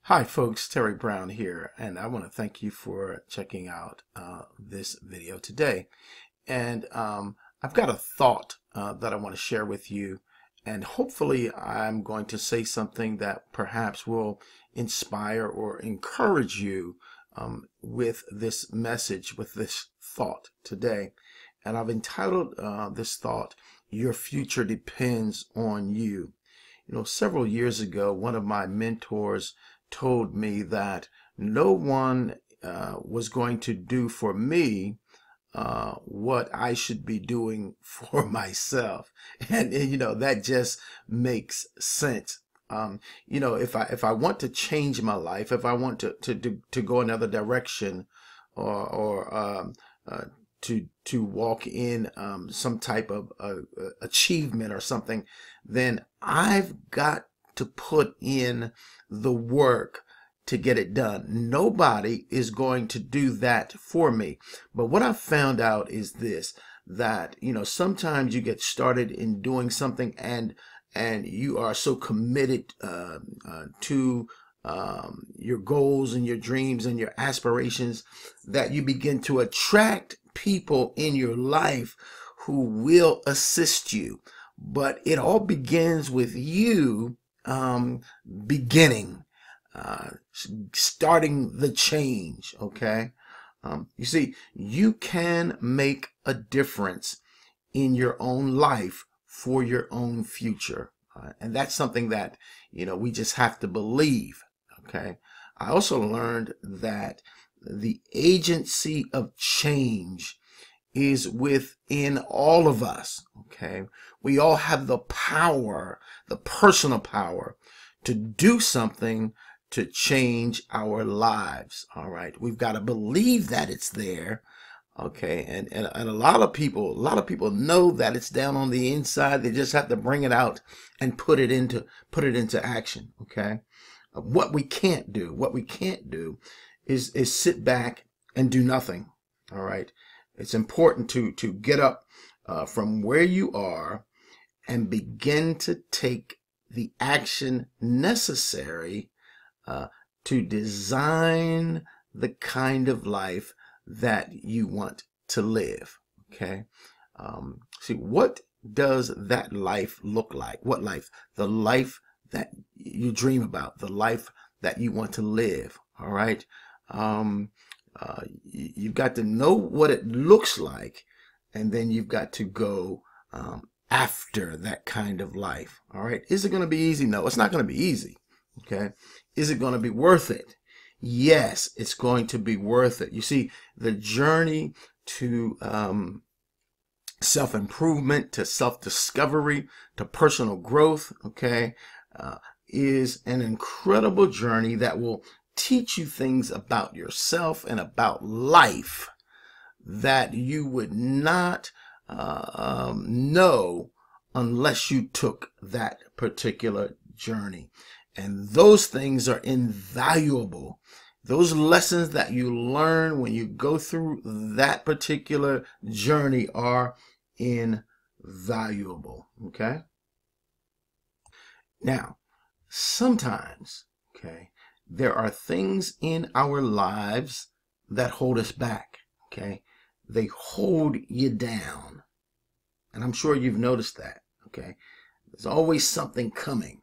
Hi folks, Terry Brown here, and I want to thank you for checking out this video today. And I've got a thought that I want to share with you, and hopefully I'm going to say something that perhaps will inspire or encourage you with this message, with this thought today. And I've entitled this thought, "Your Future Depends on You." You know, several years ago, one of my mentors told me that no one was going to do for me what I should be doing for myself. And you know, that just makes sense. If I want to change my life, if I want to go another direction, or to walk in some type of achievement or something, then I've got to put in the work to get it done. Nobody is going to do that for me. But what I've found out is this, that, you know, sometimes you get started in doing something and you are so committed to your goals and your dreams and your aspirations that you begin to attract people in your life who will assist you. But it all begins with you beginning, starting the change. Okay. You see, you can make a difference in your own life for your own future. And that's something that, you know, we just have to believe. Okay. I also learned that the agency of change is within all of us. Okay. We all have the power, the personal power to do something to change our lives. All right. We've got to believe that it's there. Okay. And a lot of people know that it's down on the inside. They just have to bring it out and put it into action. Okay. What we can't do is sit back and do nothing. All right. It's important to get up from where you are and begin to take the action necessary to design the kind of life that you want to live. Okay. See, what does that life look like? What life? The life that you dream about, the life that you want to live. All right. You've got to know what it looks like, and then you've got to go after that kind of life. All right. Is it going to be easy? No, it's not going to be easy. Okay. Is it going to be worth it? Yes, it's going to be worth it. You see, the journey to self-improvement, to self-discovery, to personal growth, okay, is an incredible journey that will teach you things about yourself and about life that you would not know unless you took that particular journey. And those things are invaluable. Those lessons that you learn when you go through that particular journey are invaluable. Okay. Now, sometimes, okay, there are things in our lives that hold us back. Okay. They hold you down. And I'm sure you've noticed that. Okay. There's always something coming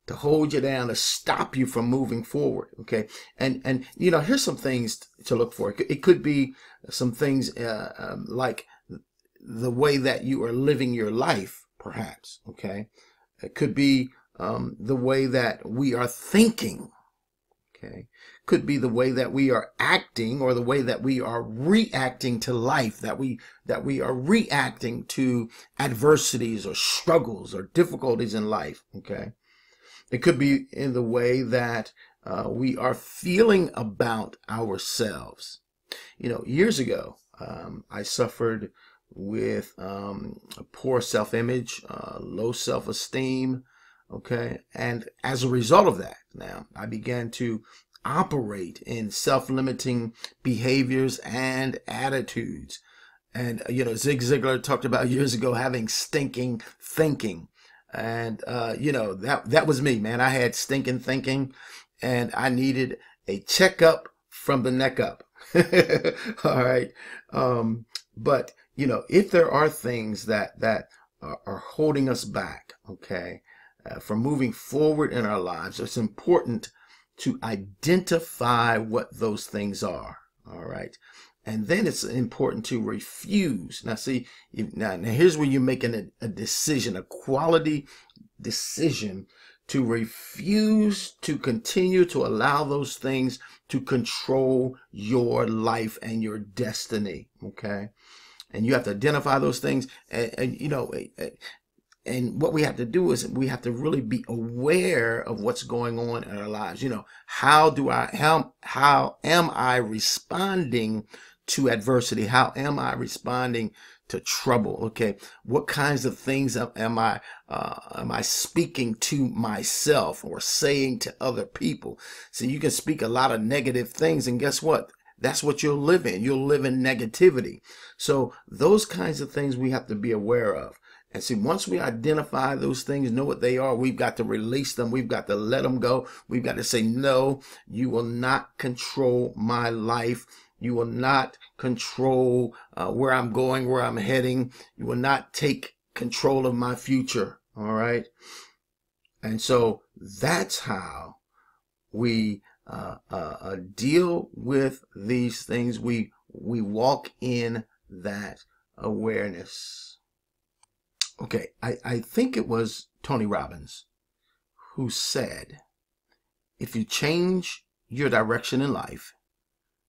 to hold you down, to stop you from moving forward. Okay. And you know, here's some things to look for. It could be some things like the way that you are living your life, perhaps. Okay. It could be the way that we are thinking. Okay. Could be the way that we are acting, or the way that we are reacting to life, that we are reacting to adversities or struggles or difficulties in life. Okay. It could be in the way that we are feeling about ourselves. You know, years ago, I suffered with a poor self-image, low self-esteem. Okay. And as a result of that, now I began to operate in self-limiting behaviors and attitudes. And, you know, Zig Ziglar talked about years ago having stinking thinking. And that was me, man. I had stinking thinking, and I needed a checkup from the neck up. All right. But if there are things that are holding us back, okay, from moving forward in our lives, it's important to identify what those things are. All right. And then it's important to refuse. Now, see, now here's where you're making a decision, a quality decision to refuse to continue to allow those things to control your life and your destiny. Okay. And you have to identify those things. And what we have to do is we have to really be aware of what's going on in our lives. How am I responding to adversity? How am I responding to trouble? Okay. What kinds of things am I speaking to myself or saying to other people? So you can speak a lot of negative things, and guess what? That's what you'll live in. You'll live in negativity. So those kinds of things we have to be aware of. And see, once we identify those things, know what they are, we've got to release them. We've got to let them go. We've got to say, no, you will not control my life. You will not control where I'm going, where I'm heading. You will not take control of my future. All right. And so that's how we deal with these things. We walk in that awareness. Okay, I think it was Tony Robbins who said, if you change your direction in life,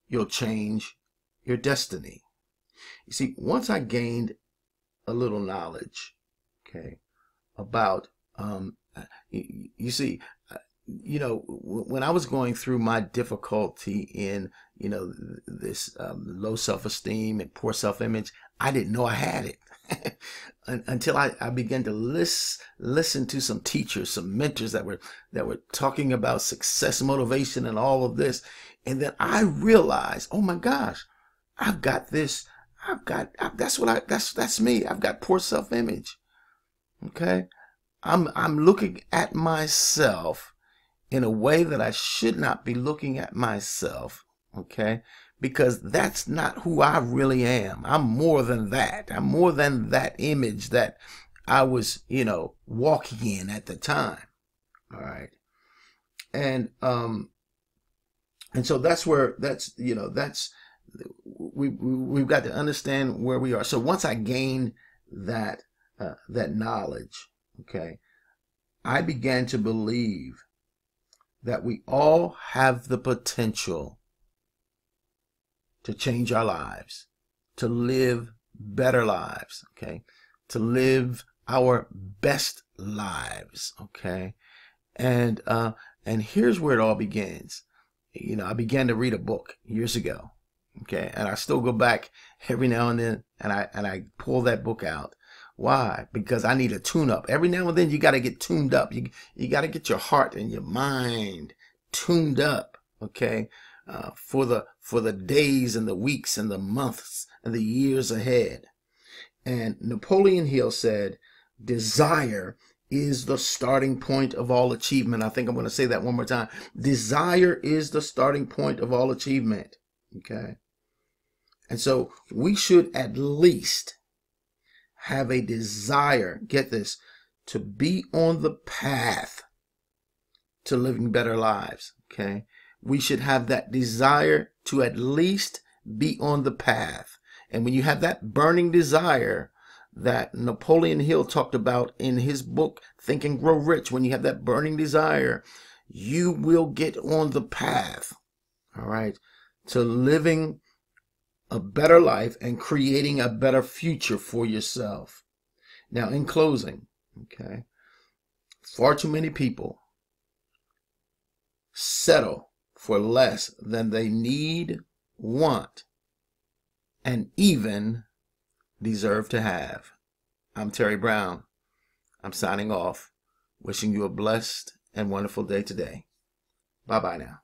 you'll change your destiny. You see, once I gained a little knowledge, okay, about, you see, when I was going through my difficulty in, this low self-esteem and poor self-image, I didn't know I had it until I began to listen to some teachers, some mentors that were talking about success, motivation, and all of this. And then I realized, oh my gosh, I've got this. That's me. I've got poor self-image. Okay. I'm looking at myself in a way that I should not be looking at myself, okay? Because that's not who I really am. I'm more than that. I'm more than that image that I was, walking in at the time. All right. And so we've got to understand where we are. So once I gained that knowledge, okay, I began to believe that we all have the potential to change our lives, to live better lives, okay? To live our best lives, okay? And here's where it all begins. I began to read a book years ago, okay? And I still go back every now and then and I pull that book out. Why? Because I need a tune-up. Every now and then you got to get tuned up. You got to get your heart and your mind tuned up, okay, for the days and the weeks and the months and the years ahead. And Napoleon Hill said, desire is the starting point of all achievement. I think I'm going to say that one more time. Desire is the starting point of all achievement, okay? And so we should at least have a desire, get this, to be on the path to living better lives, okay? We should have that desire to at least be on the path. And when you have that burning desire that Napoleon Hill talked about in his book, Think and Grow Rich, when you have that burning desire, you will get on the path, all right, to living a better life and creating a better future for yourself. Now, in closing, okay, far too many people settle for less than they need, want, and even deserve to have. I'm Terry Brown. I'm signing off, wishing you a blessed and wonderful day today. Bye-bye now.